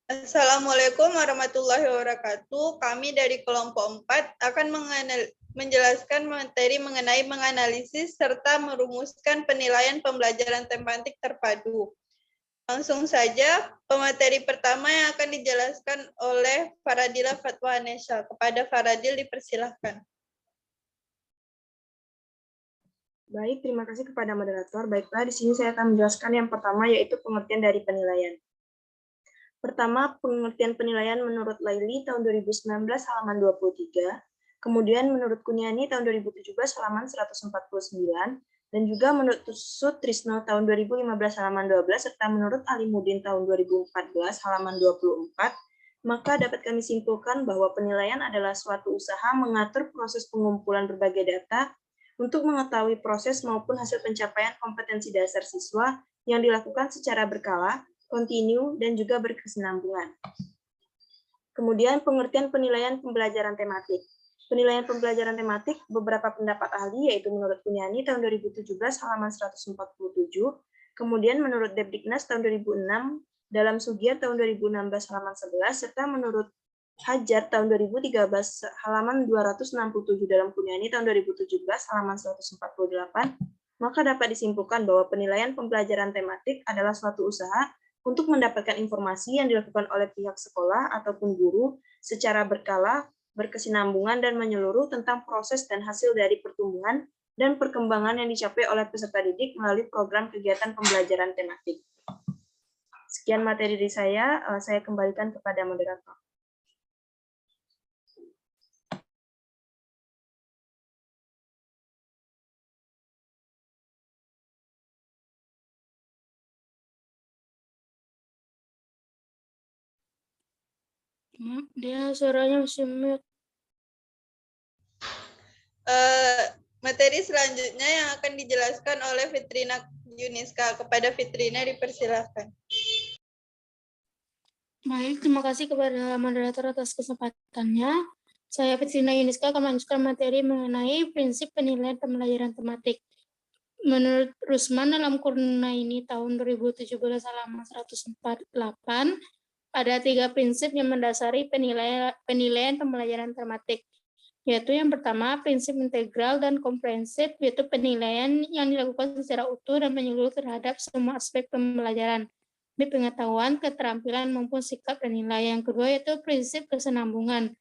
Assalamualaikum warahmatullahi wabarakatuh. Kami dari kelompok 4 akan menjelaskan materi mengenai menganalisis serta merumuskan penilaian pembelajaran tematik terpadu. Langsung saja, pemateri pertama yang akan dijelaskan oleh Faradila Fatwa Anesha. Kepada Faradil dipersilahkan. Baik, terima kasih kepada moderator. Baiklah, di sini saya akan menjelaskan yang pertama, yaitu pengertian dari penilaian. Pertama, pengertian penilaian menurut Laili tahun 2019 halaman 23, kemudian menurut Kuniani tahun 2017 halaman 149, dan juga menurut Sutrisno tahun 2015 halaman 12, serta menurut Alimuddin tahun 2014 halaman 24, maka dapat kami simpulkan bahwa penilaian adalah suatu usaha mengatur proses pengumpulan berbagai data untuk mengetahui proses maupun hasil pencapaian kompetensi dasar siswa yang dilakukan secara berkala, kontinu, dan juga berkesinambungan. Kemudian pengertian penilaian pembelajaran tematik. Penilaian pembelajaran tematik, beberapa pendapat ahli, yaitu menurut Kuniani tahun 2017 halaman 147, kemudian menurut Depdiknas tahun 2006, dalam Sugiar tahun 2016 halaman 11, serta menurut Hajar tahun 2013 halaman 267 dalam Kuniani tahun 2017 halaman 148, maka dapat disimpulkan bahwa penilaian pembelajaran tematik adalah suatu usaha untuk mendapatkan informasi yang dilakukan oleh pihak sekolah ataupun guru secara berkala, berkesinambungan, dan menyeluruh tentang proses dan hasil dari pertumbuhan dan perkembangan yang dicapai oleh peserta didik melalui program kegiatan pembelajaran tematik. Sekian materi dari saya kembalikan kepada moderator. Dia suaranya masih mute. Materi selanjutnya yang akan dijelaskan oleh Fitrina Yuniska. Kepada Fitrina dipersilahkan. Baik, terima kasih kepada moderator atas kesempatannya. Saya Fitrina Yuniska akan melanjutkan materi mengenai prinsip penilaian pembelajaran tematik. Menurut Rusman dalam Kurnaini tahun 2017 halaman 148, ada 3 prinsip yang mendasari penilaian pembelajaran tematik, yaitu yang pertama, prinsip integral dan komprehensif, yaitu penilaian yang dilakukan secara utuh dan menyeluruh terhadap semua aspek pembelajaran, baik pengetahuan, keterampilan, maupun sikap dan nilai. Yang kedua, yaitu prinsip kesinambungan,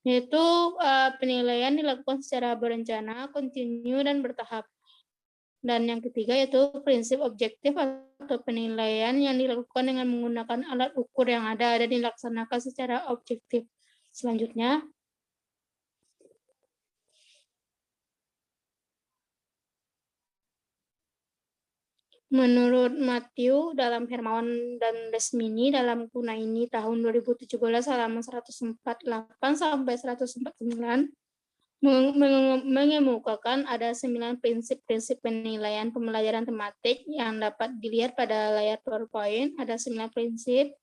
yaitu penilaian dilakukan secara berencana, kontinu, dan bertahap. Dan yang ketiga yaitu prinsip objektif atau penilaian yang dilakukan dengan menggunakan alat ukur yang ada dan dilaksanakan secara objektif. Selanjutnya, menurut Matthew dalam Hermawan dan Desmini dalam Kunaini tahun 2017 halaman 148 sampai 149, mengemukakan ada 9 prinsip-prinsip penilaian pembelajaran tematik yang dapat dilihat pada layar PowerPoint. Ada 9 prinsip.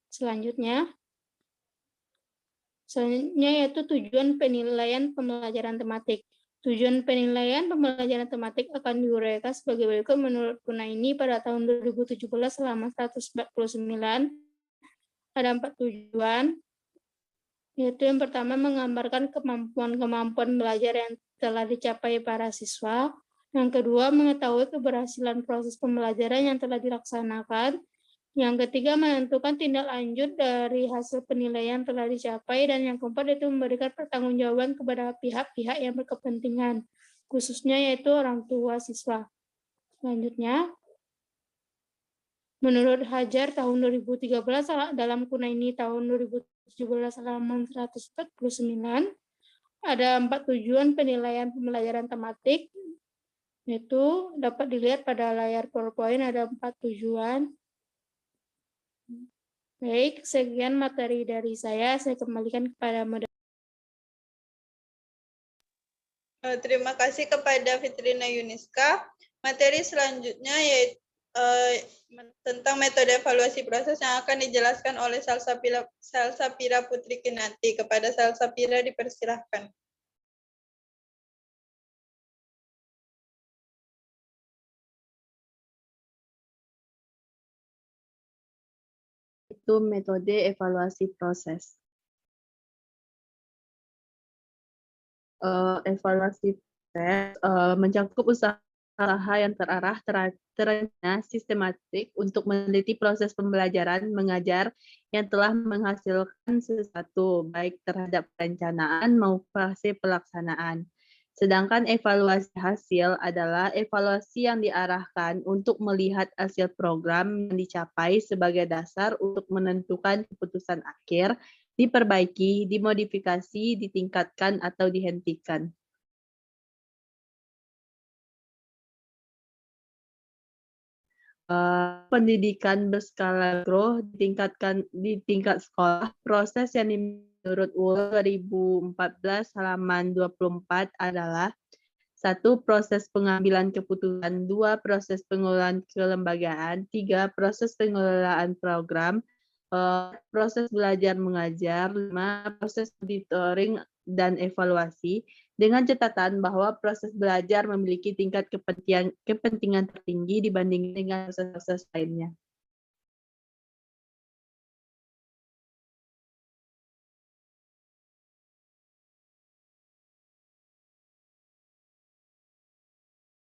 Selanjutnya yaitu tujuan penilaian pembelajaran tematik. Tujuan penilaian pembelajaran tematik akan diuraikan sebagai berikut menurut Kunaini pada tahun 2017 selama 149. Ada 4 tujuan, yaitu yang pertama menggambarkan kemampuan belajar yang telah dicapai para siswa. Yang kedua, mengetahui keberhasilan proses pembelajaran yang telah dilaksanakan. Yang ketiga, menentukan tindak lanjut dari hasil penilaian telah dicapai. Dan yang keempat, yaitu memberikan pertanggungjawaban kepada pihak-pihak yang berkepentingan, khususnya yaitu orang tua siswa. Selanjutnya, menurut Hajar tahun 2013 dalam Kunaini tahun 2017 halaman 149, ada 4 tujuan penilaian pembelajaran tematik, yaitu dapat dilihat pada layar PowerPoint. Ada 4 tujuan. Baik, sekian materi dari saya kembalikan kepada moderator. Terima kasih kepada Fitrina Yuniska. Materi selanjutnya yaitu tentang metode evaluasi proses yang akan dijelaskan oleh Salsapira Putri Kinanti. Kepada Salsapira dipersilahkan. yaitu metode evaluasi proses. Evaluasi proses mencakup usaha yang terarah, terencana, sistematik untuk meneliti proses pembelajaran mengajar yang telah menghasilkan sesuatu, baik terhadap perencanaan maupun fase pelaksanaan. Sedangkan evaluasi hasil adalah evaluasi yang diarahkan untuk melihat hasil program yang dicapai sebagai dasar untuk menentukan keputusan akhir, diperbaiki, dimodifikasi, ditingkatkan, atau dihentikan. Pendidikan berskala mikro di tingkat sekolah, proses yang menurut UU 2014 halaman 24 adalah 1. Proses pengambilan keputusan, 2. Proses pengelolaan kelembagaan, 3. Proses pengelolaan program, 4. Proses belajar mengajar, 5. Proses monitoring dan evaluasi, dengan catatan bahwa proses belajar memiliki tingkat kepentingan tertinggi dibanding dengan proses-proses lainnya.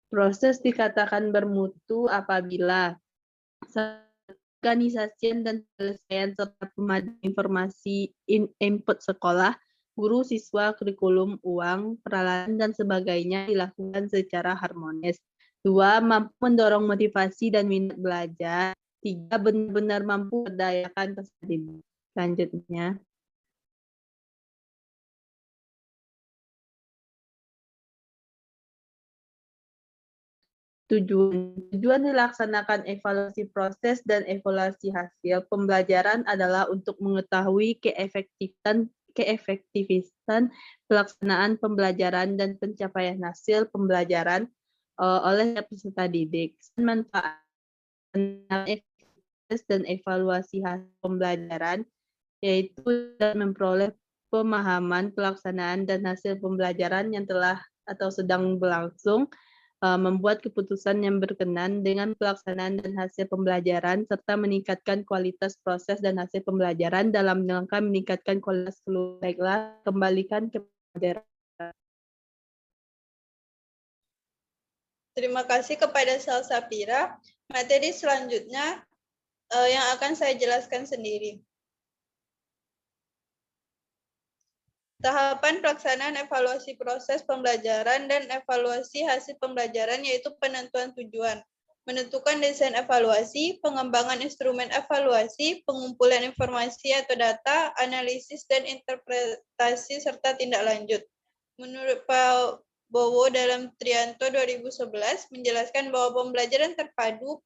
Proses dikatakan bermutu apabila organisasi dan penyelesaian serta pemaduan informasi input sekolah, guru, siswa, kurikulum, uang, peralatan, dan sebagainya dilakukan secara harmonis. 2. Mampu mendorong motivasi dan minat belajar. 3. Benar-benar mampu berdayakan peserta didik. Selanjutnya. Tujuan dilaksanakan evaluasi proses dan evaluasi hasil pembelajaran adalah untuk mengetahui keefektifan pelaksanaan pembelajaran dan pencapaian hasil pembelajaran oleh peserta didik. Manfaat dan evaluasi hasil pembelajaran yaitu memperoleh pemahaman pelaksanaan dan hasil pembelajaran yang telah atau sedang berlangsung, membuat keputusan yang berkenan dengan pelaksanaan dan hasil pembelajaran, serta meningkatkan kualitas proses dan hasil pembelajaran dalam rangka meningkatkan kualitas seluruh. Baiklah, kembalikan ke moderator. Terima kasih kepada Sal Sapira. Materi selanjutnya yang akan saya jelaskan sendiri. Tahapan pelaksanaan evaluasi proses pembelajaran dan evaluasi hasil pembelajaran yaitu penentuan tujuan, menentukan desain evaluasi, pengembangan instrumen evaluasi, pengumpulan informasi atau data, analisis dan interpretasi serta tindak lanjut. Menurut Pak Bowo dalam Trianto 2011 menjelaskan bahwa pembelajaran terpadu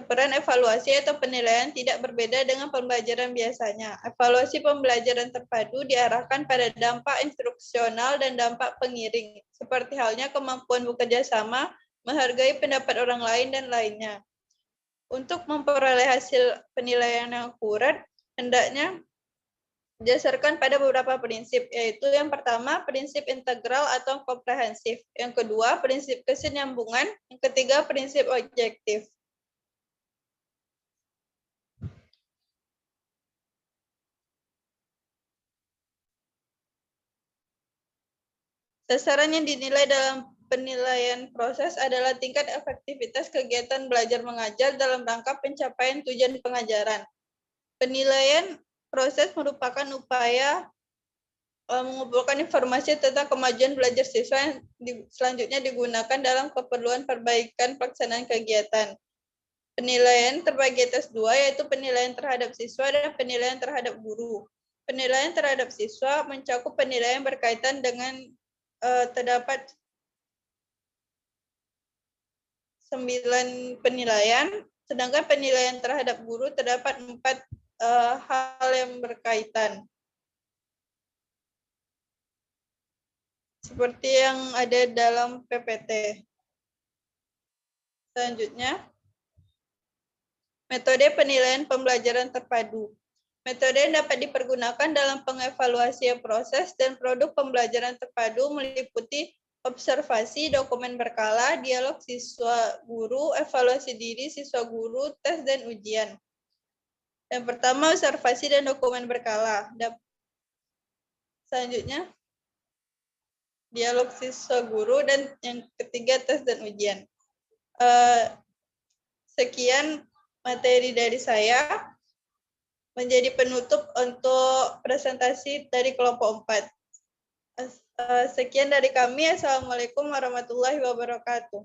peran evaluasi atau penilaian tidak berbeda dengan pembelajaran biasanya. Evaluasi pembelajaran terpadu diarahkan pada dampak instruksional dan dampak pengiring, seperti halnya kemampuan bekerja sama, menghargai pendapat orang lain, dan lainnya. Untuk memperoleh hasil penilaian yang akurat, hendaknya berdasarkan pada beberapa prinsip, yaitu yang pertama, prinsip integral atau komprehensif. Yang kedua, prinsip kesinambungan. Yang ketiga, prinsip objektif. Sasaran yang dinilai dalam penilaian proses adalah tingkat efektivitas kegiatan belajar mengajar dalam rangka pencapaian tujuan pengajaran. Penilaian proses merupakan upaya mengumpulkan informasi tentang kemajuan belajar siswa yang selanjutnya digunakan dalam keperluan perbaikan pelaksanaan kegiatan. Penilaian terbagi atas dua, yaitu penilaian terhadap siswa dan penilaian terhadap guru. Penilaian terhadap siswa mencakup penilaian berkaitan dengan terdapat 9 penilaian, sedangkan penilaian terhadap guru terdapat 4 hal yang berkaitan. Seperti yang ada dalam PPT. Selanjutnya, metode penilaian pembelajaran terpadu. Metode yang dapat dipergunakan dalam pengevaluasian proses dan produk pembelajaran terpadu meliputi observasi, dokumen berkala, dialog siswa guru, evaluasi diri siswa guru, tes dan ujian. Yang pertama observasi dan dokumen berkala. Selanjutnya dialog siswa guru, dan yang ketiga tes dan ujian. Sekian materi dari saya menjadi penutup untuk presentasi dari kelompok 4. Sekian dari kami. Assalamualaikum warahmatullahi wabarakatuh.